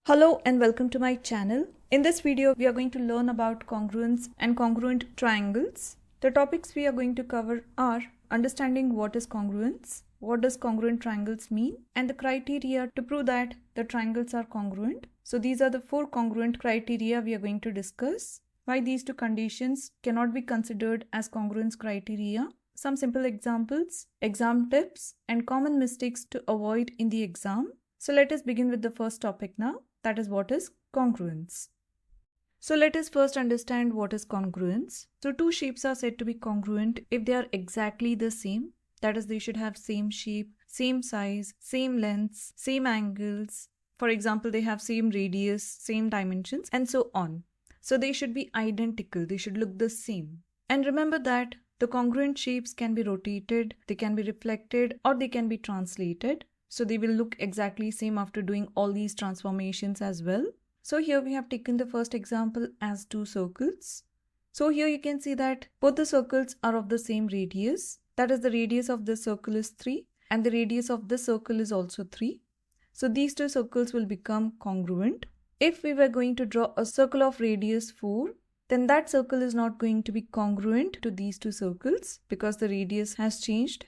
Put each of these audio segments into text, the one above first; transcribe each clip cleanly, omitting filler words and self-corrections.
Hello and welcome to my channel. In this video, we are going to learn about congruence and congruent triangles. The topics we are going to cover are understanding what is congruence, what does congruent triangles mean, and the criteria to prove that the triangles are congruent. So these are the four congruent criteria we are going to discuss. Why these two conditions cannot be considered as congruence criteria, some simple examples, exam tips, and common mistakes to avoid in the exam. So let us begin with the first topic now. That is, what is congruence. So let us first understand what is congruence. So two shapes are said to be congruent if they are exactly the same. That is, they should have same shape, same size, same lengths, same angles. For example, they have same radius, same dimensions, and so on. So they should be identical. They should look the same. And remember that the congruent shapes can be rotated, they can be reflected, or they can be translated. So they will look exactly same after doing all these transformations as well. So here we have taken the first example as two circles. So here you can see that both the circles are of the same radius. That is, the radius of this circle is 3 and the radius of this circle is also 3. So these two circles will become congruent. If we were going to draw a circle of radius 4, then that circle is not going to be congruent to these two circles because the radius has changed.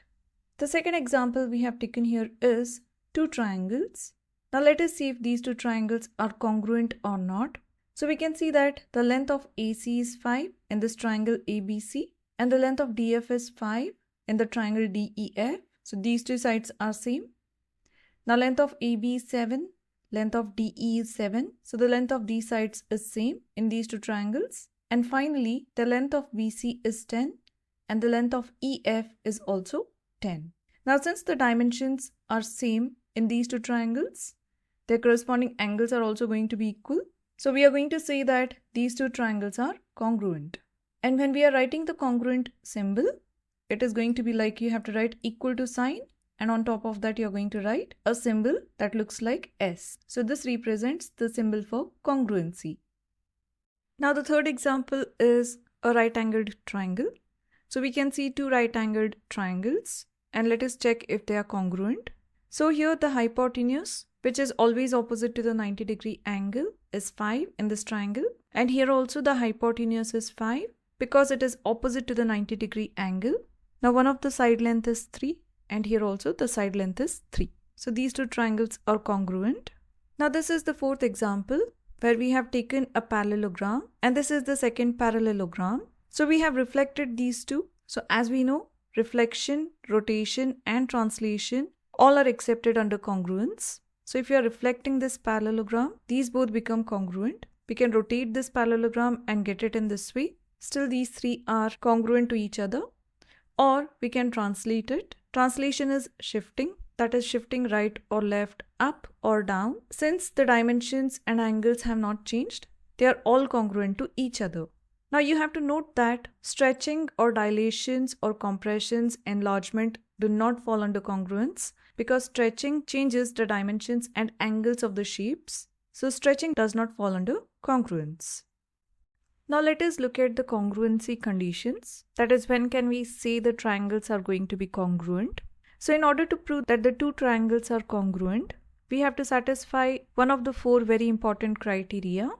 The second example we have taken here is two triangles. Now let us see if these two triangles are congruent or not. So we can see that the length of AC is 5 in this triangle ABC and the length of DF is 5 in the triangle DEF. So these two sides are same. Now length of AB is 7, length of DE is 7. So the length of these sides is same in these two triangles. And finally, the length of BC is 10 and the length of EF is also 10. Now since the dimensions are same in these two triangles, their corresponding angles are also going to be equal. So we are going to say that these two triangles are congruent. And when we are writing the congruent symbol, it is going to be like you have to write equal to sign, and on top of that you are going to write a symbol that looks like S. So this represents the symbol for congruency. Now the third example is a right-angled triangle. So we can see two right-angled triangles. And let us check if they are congruent. So here the hypotenuse, which is always opposite to the 90-degree angle, is 5 in this triangle. And here also the hypotenuse is 5 because it is opposite to the 90-degree angle. Now one of the side length is 3 and here also the side length is 3. So these two triangles are congruent. Now this is the fourth example where we have taken a parallelogram and this is the second parallelogram. So we have reflected these two. So as we know, reflection, rotation, and translation all are accepted under congruence. So if you are reflecting this parallelogram, these both become congruent. We can rotate this parallelogram and get it in this way. Still these three are congruent to each other. Or we can translate it. Translation is shifting, that is shifting right or left, up or down. Since the dimensions and angles have not changed, they are all congruent to each other. Now you have to note that stretching or dilations or compressions, enlargement do not fall under congruence because stretching changes the dimensions and angles of the shapes. So stretching does not fall under congruence. Now let us look at the congruency conditions. That is, when can we say the triangles are going to be congruent? So in order to prove that the two triangles are congruent, we have to satisfy one of the four very important criteria,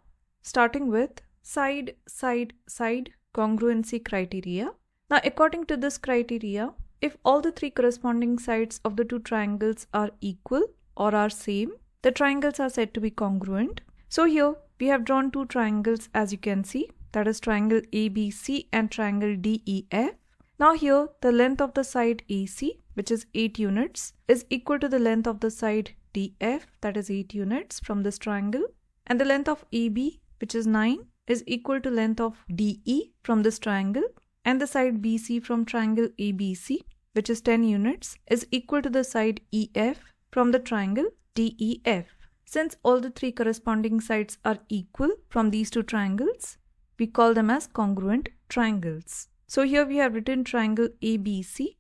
starting with side, side, side congruency criteria. Now according to this criteria, if all the three corresponding sides of the two triangles are equal or are same, the triangles are said to be congruent. So here we have drawn two triangles, as you can see, that is triangle ABC and triangle DEF. Now here the length of the side AC, which is 8 units, is equal to the length of the side DF, that is 8 units from this triangle, and the length of AB, which is 9, is equal to length of DE from this triangle, and the side BC from triangle ABC, which is 10 units, is equal to the side EF from the triangle DEF. Since all the three corresponding sides are equal from these two triangles, we call them as congruent triangles. So here we have written triangle ABC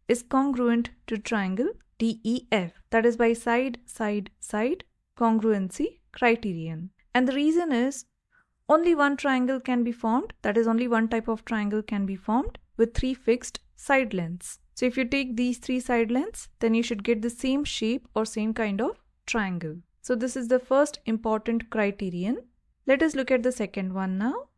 is congruent to triangle DEF, that is by side, side, side congruency criterion. And the reason is only one triangle can be formed, that is only one type of triangle can be formed with three fixed side lengths. So if you take these three side lengths, then you should get the same shape or same kind of triangle. So this is the first important criterion. Let us look at the second one now.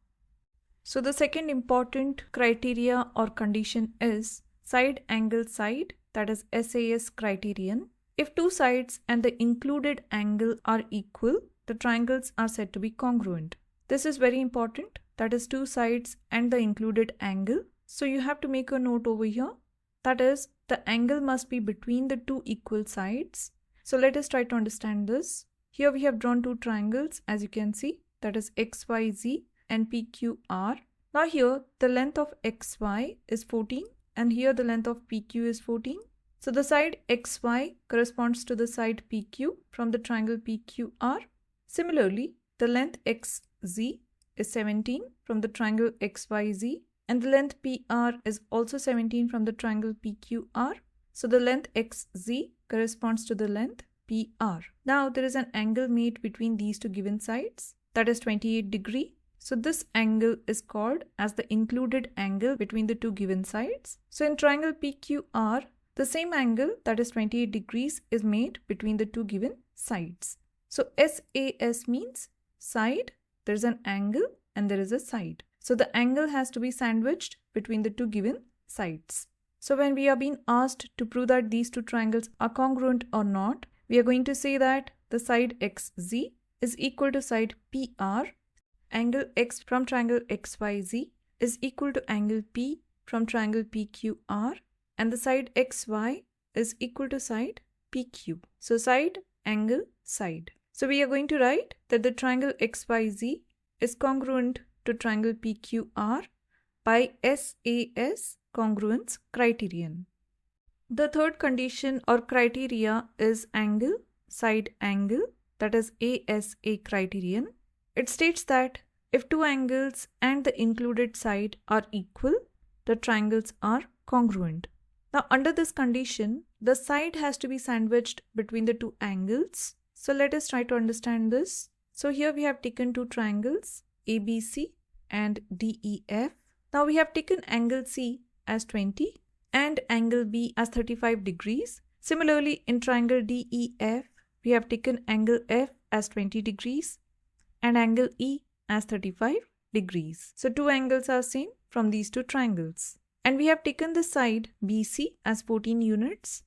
So the second important criteria or condition is side angle side, that is SAS criterion. If two sides and the included angle are equal, the triangles are said to be congruent. This is very important, that is two sides and the included angle. So you have to make a note over here, that is the angle must be between the two equal sides. So let us try to understand this. Here we have drawn two triangles, as you can see, that is XYZ and PQR. Now here the length of XY is 14 and here the length of PQ is 14. So the side XY corresponds to the side PQ from the triangle PQR. Similarly, the length XZ is 17 from the triangle XYZ and the length PR is also 17 from the triangle PQR. So the length XZ corresponds to the length PR. Now there is an angle made between these two given sides, that is 28 degree. So this angle is called as the included angle between the two given sides. So in triangle PQR, the same angle, that is 28 degrees, is made between the two given sides. So SAS means side, there is an angle and there is a side. So the angle has to be sandwiched between the two given sides. So when we are being asked to prove that these two triangles are congruent or not, we are going to say that the side XZ is equal to side PR, angle X from triangle XYZ is equal to angle P from triangle PQR, and the side XY is equal to side PQ. So side, angle, side. So we are going to write that the triangle XYZ is congruent to triangle PQR by SAS Congruence criterion. The third condition or criteria is angle, side angle, that is ASA criterion. It states that if two angles and the included side are equal, the triangles are congruent. Now under this condition, the side has to be sandwiched between the two angles. So let us try to understand this. So here we have taken two triangles, ABC and DEF. Now we have taken angle C as 20 and angle B as 35 degrees. Similarly, in triangle DEF, we have taken angle F as 20 degrees and angle E as 35 degrees. So two angles are same from these two triangles. And we have taken the side BC as 14 units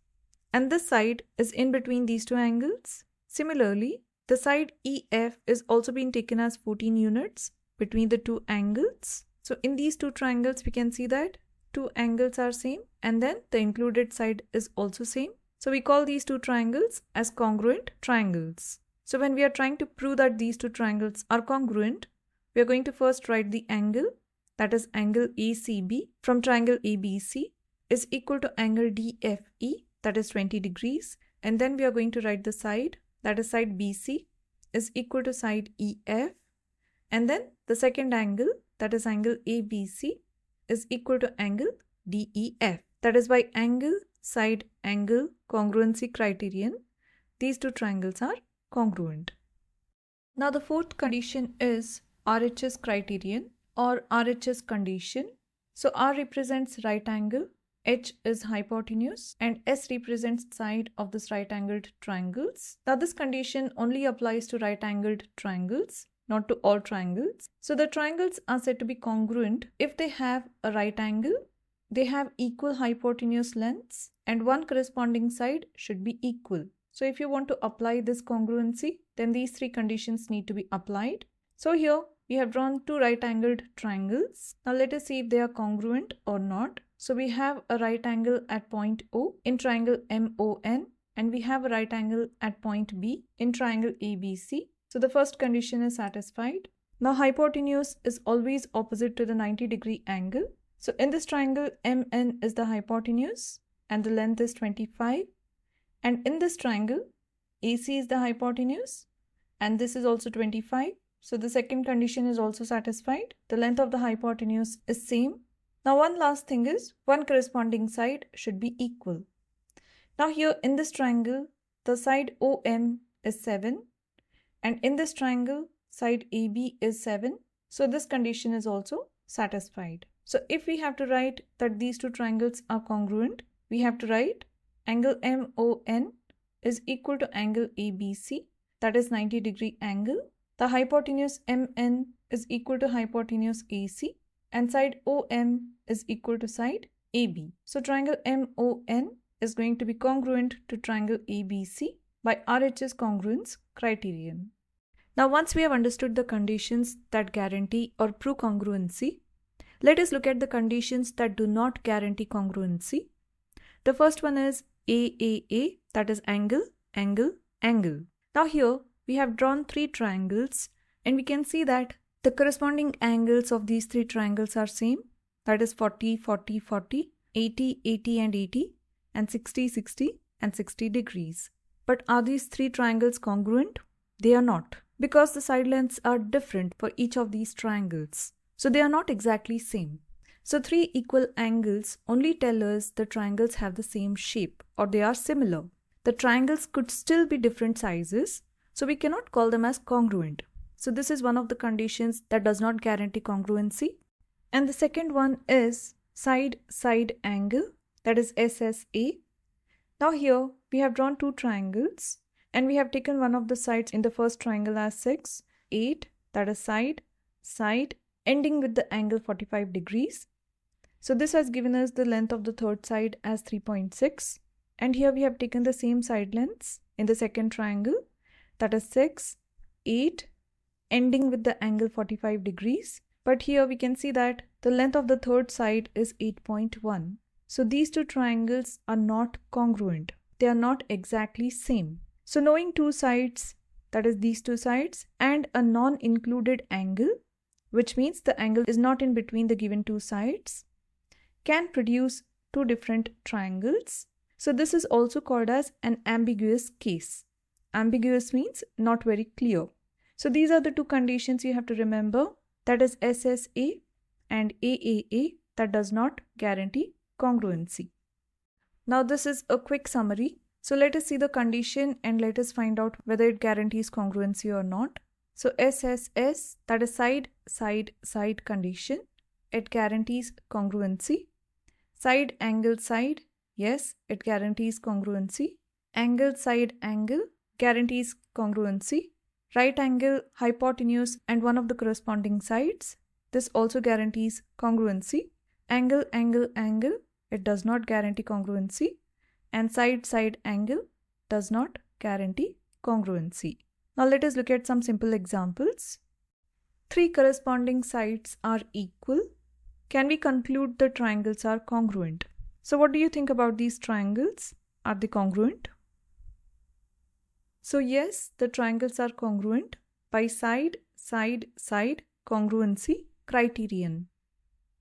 and this side is in between these two angles. Similarly, the side EF is also being taken as 14 units between the two angles. So in these two triangles, we can see that two angles are same and then the included side is also same. So we call these two triangles as congruent triangles. So when we are trying to prove that these two triangles are congruent, we are going to first write the angle, that is angle ACB from triangle ABC is equal to angle DFE, that is 20 degrees. And then we are going to write the side, that is side BC is equal to side EF. And then the second angle, that is angle ABC is equal to angle DEF. That is by angle, side, angle, congruency criterion, these two triangles are congruent. Now the fourth condition is RHS criterion or RHS condition. So R represents right angle, H is hypotenuse and S represents side of this right angled triangles. Now this condition only applies to right angled triangles, not to all triangles. So the triangles are said to be congruent if they have a right angle, they have equal hypotenuse lengths and one corresponding side should be equal. So if you want to apply this congruency, then these three conditions need to be applied. So here we have drawn two right angled triangles. Now let us see if they are congruent or not. So we have a right angle at point O in triangle MON and we have a right angle at point B in triangle ABC. So the first condition is satisfied. Now hypotenuse is always opposite to the 90-degree angle. So in this triangle MN is the hypotenuse and the length is 25. And in this triangle AC is the hypotenuse and this is also 25. So the second condition is also satisfied. The length of the hypotenuse is same. Now one last thing is one corresponding side should be equal. Now here in this triangle, the side OM is 7 and in this triangle, side AB is 7. So this condition is also satisfied. So if we have to write that these two triangles are congruent, we have to write angle MON is equal to angle ABC that is 90-degree angle. The hypotenuse MN is equal to hypotenuse AC and side OM is equal to side AB. So triangle MON is going to be congruent to triangle ABC by RHS Congruence criterion. Now once we have understood the conditions that guarantee or prove congruency, let us look at the conditions that do not guarantee congruency. The first one is AAA, that is angle, angle, angle. Now here we have drawn three triangles and we can see that the corresponding angles of these three triangles are same, that is 40, 40, 40, 80, 80 and 80 and 60, 60 and 60 degrees. But are these three triangles congruent? They are not, because the side lengths are different for each of these triangles. So they are not exactly same. So three equal angles only tell us the triangles have the same shape or they are similar. The triangles could still be different sizes, so we cannot call them as congruent. So this is one of the conditions that does not guarantee congruency. And the second one is side-side angle, that is SSA. Now here we have drawn two triangles and we have taken one of the sides in the first triangle as 6, 8, that is side, side, ending with the angle 45 degrees. So this has given us the length of the third side as 3.6. And here we have taken the same side lengths in the second triangle, that is 6, 8, ending with the angle 45 degrees. But here we can see that the length of the third side is 8.1. So these two triangles are not congruent. They are not exactly same. So knowing two sides, that is these two sides, and a non-included angle, which means the angle is not in between the given two sides, can produce two different triangles. So this is also called as an ambiguous case. Ambiguous means not very clear. So these are the two conditions you have to remember, that is SSA and AAA, that does not guarantee congruency. Now this is a quick summary. So let us see the condition and let us find out whether it guarantees congruency or not. So SSS, that is side, side, side condition, it guarantees congruency. Side, angle, side, yes, it guarantees congruency. Angle, side, angle, guarantees congruency. Right angle, hypotenuse and one of the corresponding sides, this also guarantees congruency. Angle, angle, angle, it does not guarantee congruency. And side, side angle does not guarantee congruency. Now let us look at some simple examples. Three corresponding sides are equal. Can we conclude the triangles are congruent? So what do you think about these triangles? Are they congruent? So yes, the triangles are congruent by side, side, side congruency criterion.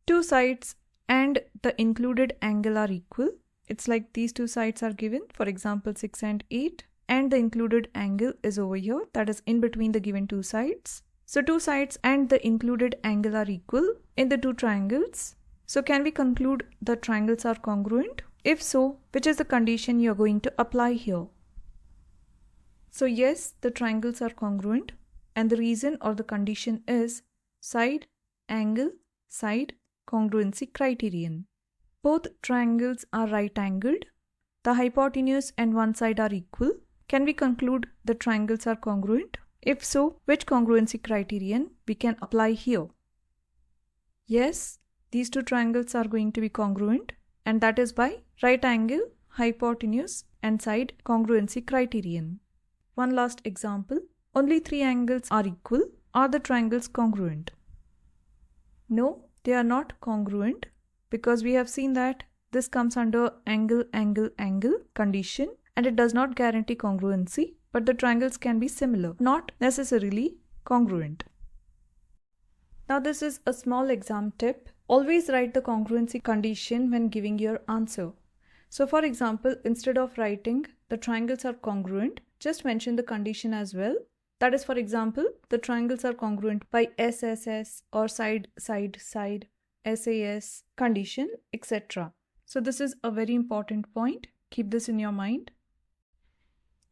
Two sides and the included angle are equal. It's like these two sides are given, for example 6 and 8, and the included angle is over here, that is in between the given two sides. So two sides and the included angle are equal in the two triangles. So can we conclude the triangles are congruent? If so, which is the condition you are going to apply here? So yes, the triangles are congruent, and the reason or the condition is side, angle, side congruency criterion. Both triangles are right angled. The hypotenuse and one side are equal. Can we conclude the triangles are congruent? If so, which congruency criterion we can apply here? Yes, these two triangles are going to be congruent, and that is by right angle, hypotenuse and side congruency criterion. One last example. Only three angles are equal. Are the triangles congruent? No, they are not congruent, because we have seen that this comes under angle, angle, angle condition, and it does not guarantee congruency, but the triangles can be similar, not necessarily congruent. Now this is a small exam tip. Always write the congruency condition when giving your answer. So for example, instead of writing the triangles are congruent, just mention the condition as well. That is, for example, the triangles are congruent by SSS or side, side, side, SAS condition, etc. So this is a very important point. Keep this in your mind.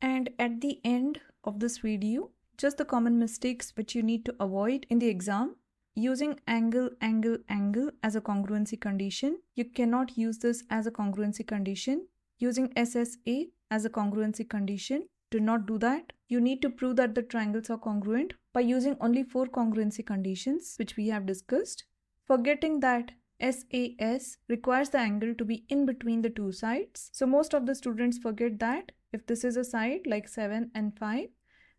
And at the end of this video, just the common mistakes which you need to avoid in the exam. Using angle, angle, angle as a congruency condition. You cannot use this as a congruency condition. Using SSA as a congruency condition. Do not do that. you need to prove that the triangles are congruent by using only 4 congruency conditions, which we have discussed, forgetting that SAS requires the angle to be in between the two sides. So most of the students forget that if this is a side like 7 and 5,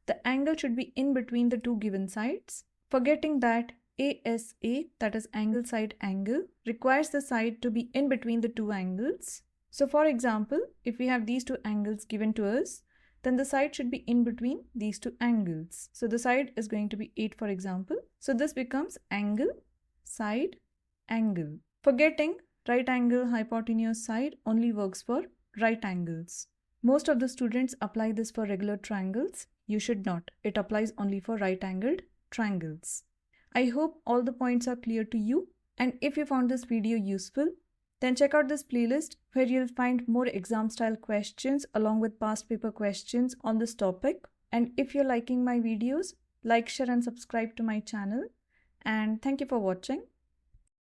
the angle should be in between the two given sides, forgetting that ASA, that is angle side angle, requires the side to be in between the two angles. So for example, if we have these two angles given to us, then the side should be in between these two angles. So the side is going to be 8, for example. So this becomes angle, side, angle. Forgetting right angle hypotenuse side only works for right angles. Most of the students apply this for regular triangles. You should not. It applies only for right angled triangles. I hope all the points are clear to you, and if you found this video useful, then check out this playlist where you'll find more exam style questions along with past paper questions on this topic. And if you're liking my videos, like, share and subscribe to my channel. And thank you for watching.